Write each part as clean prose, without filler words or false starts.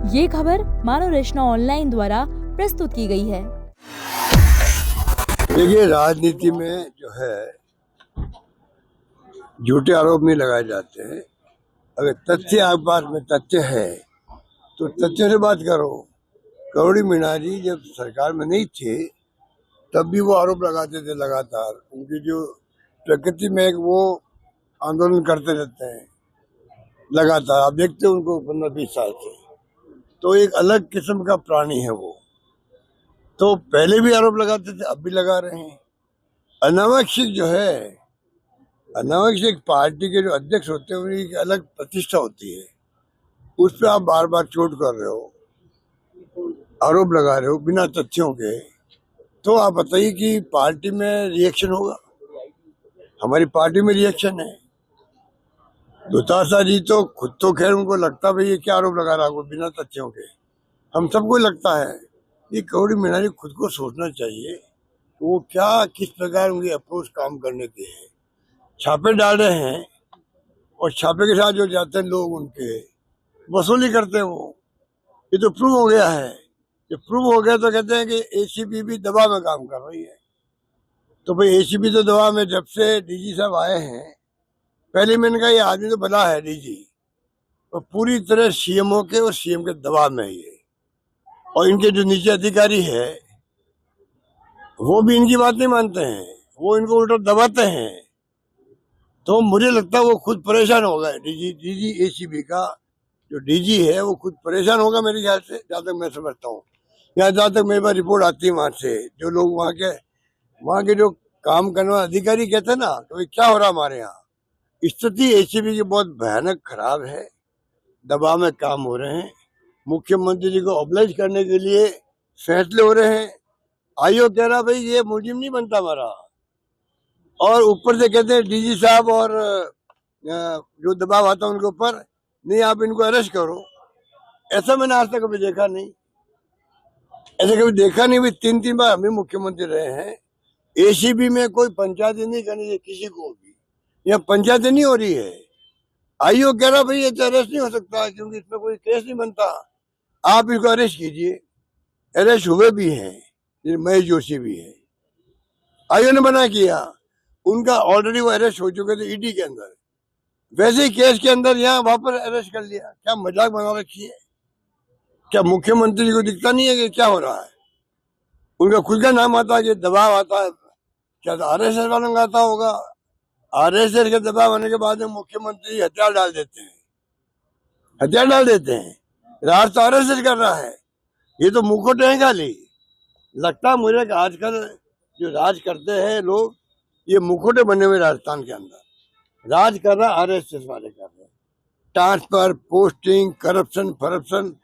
ये खबर मानव रचना ऑनलाइन द्वारा प्रस्तुत की गई है। देखिए, राजनीति में जो है झूठे आरोप नहीं लगाए जाते हैं। अगर तथ्य आपके पास में तथ्य है तो तथ्य से बात करो। करोड़ी मीणा जी जब सरकार में नहीं थे तब भी वो आरोप लगाते थे लगातार। उनकी जो प्रकृति में एक वो आंदोलन करते रहते हैं लगातार। आप देखते हो उनको 15-20 साल से, तो एक अलग किस्म का प्राणी है वो। तो पहले भी आरोप लगाते थे, अब भी लगा रहे हैं। अनावश्यक जो है, अनावश्यक पार्टी के जो अध्यक्ष होते हैं उनकी एक अलग प्रतिष्ठा होती है, उस पर आप बार बार चोट कर रहे हो, आरोप लगा रहे हो बिना तथ्यों के। तो आप बताइए कि पार्टी में रिएक्शन होगा? हमारी पार्टी में रिएक्शन है। दुतासा जी तो खुद तो खैर उनको लगता भाई ये क्या आरोप लगा रहा है बिना तथ्यों के। हम सबको लगता है ये करोड़ी मीणा जी खुद को सोचना चाहिए तो वो क्या किस प्रकार उनकी अप्रोच काम करने की है। छापे डाल रहे हैं और छापे के साथ जो जाते हैं लोग उनके वसूली करते हैं वो। ये तो प्रूव हो गया है। जब प्रूव हो गया तो कहते हैं कि एसीबी भी दबाव में काम कर रही है। तो भाई एसीबी तो दबाव में जब से डीजी साहब आए हैं, पहले मैंने कहा ये आदमी तो बना है डीजी, और पूरी तरह सीएमओ के और सीएम के दबाव में है ये। और इनके जो नीचे अधिकारी है वो भी इनकी बात नहीं मानते हैं, वो इनको उल्टा दबाते हैं। तो मुझे लगता है वो खुद परेशान होगा। डीजी एसीबी का जो डीजी है वो खुद परेशान होगा मेरे ख्याल से, जहाँ तक मैं समझता हूँ। या जहाँ तक मेरे पास रिपोर्ट आती है वहां से, जो लोग वहाँ के जो काम करने वाले अधिकारी कहते हैं ना, तो ये क्या हो रहा है हमारे यहाँ। स्थिति एसीबी की बहुत भयानक खराब है। दबाव में काम हो रहे हैं। मुख्यमंत्री जी को ऑब्लाइज करने के लिए फैसले हो रहे हैं। आयोग कह रहा भाई ये मुजिम नहीं बनता हमारा, और ऊपर से कहते हैं डीजी साहब और जो दबाव आता है उनके ऊपर, नहीं आप इनको अरेस्ट करो। ऐसा मैंने आज तक कभी देखा नहीं, ऐसा कभी देखा नहीं। भी 3-3 बार हम भी मुख्यमंत्री रहे हैं। एसीबी में कोई पंचायत नहीं करनी चाहिए किसी को भी, यहाँ पंचायत नहीं हो रही है। आयोग कह रहा भाई ये तो अरेस्ट नहीं हो सकता क्योंकि इसमें कोई केस नहीं बनता, आप इसको अरेस्ट कीजिए। अरेस्ट हुए भी हैं, महेश जोशी भी है, आयोग ने मना किया। उनका ऑलरेडी वो अरेस्ट हो चुके थे ईडी के अंदर, वैसे ही केस के अंदर यहाँ वापस अरेस्ट कर लिया। क्या मजाक बना रखी है? क्या मुख्यमंत्री को दिखता नहीं है कि क्या हो रहा है? उनका खुद का नाम आता है, दबाव आता है। क्या आरएसएस वालों का आता होगा? आरएसएस के दबाव आने के बाद में मुख्यमंत्री हथियार डाल देते हैं, हथियार डाल देते हैं। राज तो आरएसएस कर रहा है, ये तो मुखौटे हैं खाली। लगता है मुझे कि आजकल जो राज करते हैं लोग, ये मुखौटे बने हुए राजस्थान के अंदर। राज कर रहा आरएसएस वाले कर रहे हैं। ट्रांसफर, पोस्टिंग, करप्शन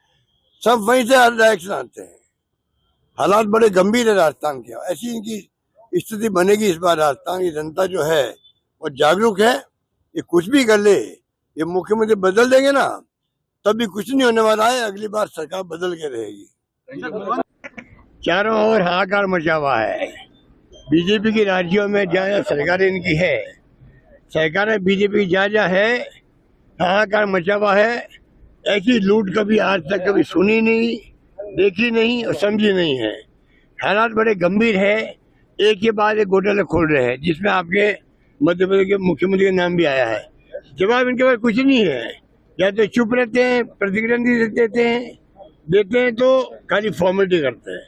सब वहीं से डायरेक्शन आते हैं। हालात बड़े गंभीर है राजस्थान के। ऐसी इनकी स्थिति बनेगी इस बार। राजस्थान की जनता जो है वो जागरूक है। ये कुछ भी कर ले, ये मुख्यमंत्री बदल देंगे ना तब भी कुछ नहीं होने वाला है। अगली बार सरकार बदल के रहेगी। चारों ओर हाहाकार मचा हुआ है। बीजेपी की राज्यों में जहाँ सरकार इनकी है, सरकार बीजेपी जहाँ है, हाहाकार मचा हुआ है। ऐसी लूट कभी आज तक कभी सुनी नहीं, देखी नहीं और समझी नहीं है। हालात बड़े गंभीर है। एक के बाद एक घोटाले खोल रहे हैं जिसमें आपके मध्य प्रदेश के मुख्यमंत्री का नाम भी आया है। जवाब इनके पास कुछ नहीं है। या तो चुप रहते हैं, प्रतिक्रिया नहीं देते हैं तो खाली फॉर्मेलिटी करते हैं।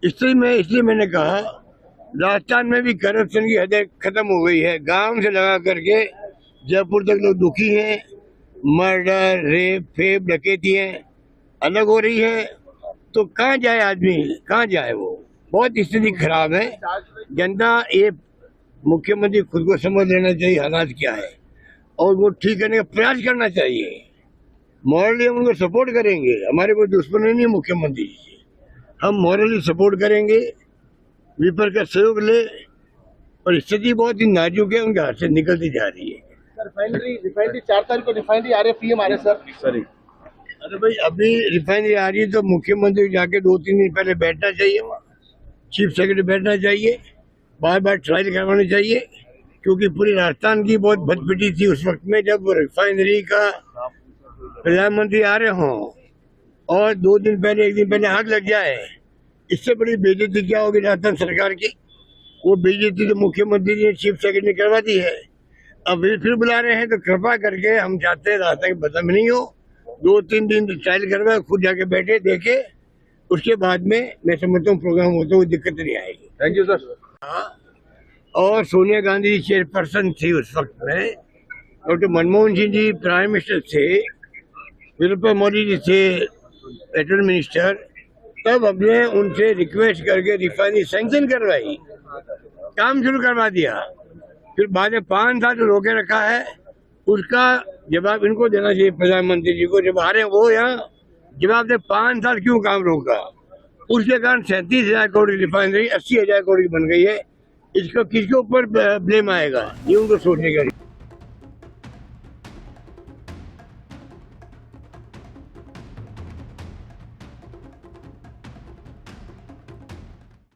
इसलिए मैंने कहा राजस्थान में भी करप्शन की हदें खत्म हो गई है। गांव से लगा करके जयपुर तक लोग दुखी हैं। मर्डर, रेप, फेप, डकैतियां अलग हो रही है। तो कहाँ जाए आदमी, कहाँ जाए? वो बहुत स्थिति खराब है। जनता ये मुख्यमंत्री खुद को समझ लेना चाहिए हालात क्या है, और वो ठीक करने का प्रयास करना चाहिए। मॉरली हम उनको सपोर्ट करेंगे, हमारे कोई दुश्मनी नहीं मुख्यमंत्री जी। हम मॉरली सपोर्ट करेंगे, विपक्ष का सहयोग ले। और स्थिति बहुत ही नाजुक है, उनके हाथ से निकलती जा रही है। रिफाइनरी 4 तारीख को रिफाइनरी आ रही है, पीएम आ रहे सर। अरे भाई अभी रिफाइनरी आ रही है तो मुख्यमंत्री जाके 2-3 दिन पहले बैठना चाहिए, वहाँ चीफ सेक्रेटरी बैठना चाहिए, बार बार ट्रायल करवानी चाहिए। क्योंकि पूरी राजस्थान की बहुत भटपिटी थी उस वक्त में जब रिफाइनरी का प्रधानमंत्री आ रहे हों और 2 दिन पहले 1 दिन पहले आग लग जाए, इससे बड़ी बेइज्जती क्या होगी राजस्थान सरकार की। वो बेइज्जती तो मुख्यमंत्री ने चीफ सेक्रेटरी ने करवा दी है। अब फिर बुला रहे हैं तो कृपा करके हम चाहते हैं राजस्थान की बदनामी नहीं हो। 2-3 दिन ट्रायल करवा, खुद जाके बैठे देखे, उसके बाद में मैं समझता हूँ प्रोग्राम होता हुआ दिक्कत नहीं आएगी। Thank you sir. हाँ, और सोनिया गांधी चेयरपर्सन थी उस वक्त में, doctor Manmohan Singh ji prime minister थे, वीरप्पा मोदी जी थे पेट्रोल मिनिस्टर। तब हमने उनसे रिक्वेस्ट करके रिफाइनरी सैंक्शन करवाई, काम शुरू करवा दिया। फिर बाद में 5 साल जो रोके रखा है, उसका जवाब इनको देना चाहिए प्रधानमंत्री जी को। जब आ रहे हैं वो यहाँ जवाब दे, 5 साल क्यों काम रोका। उसके कारण 37,000 करोड़ की रिफाइनरी 80,000 करोड़ की बन गई है। इसका किसके ऊपर ब्लेम आएगा, ये उनको सोचने का।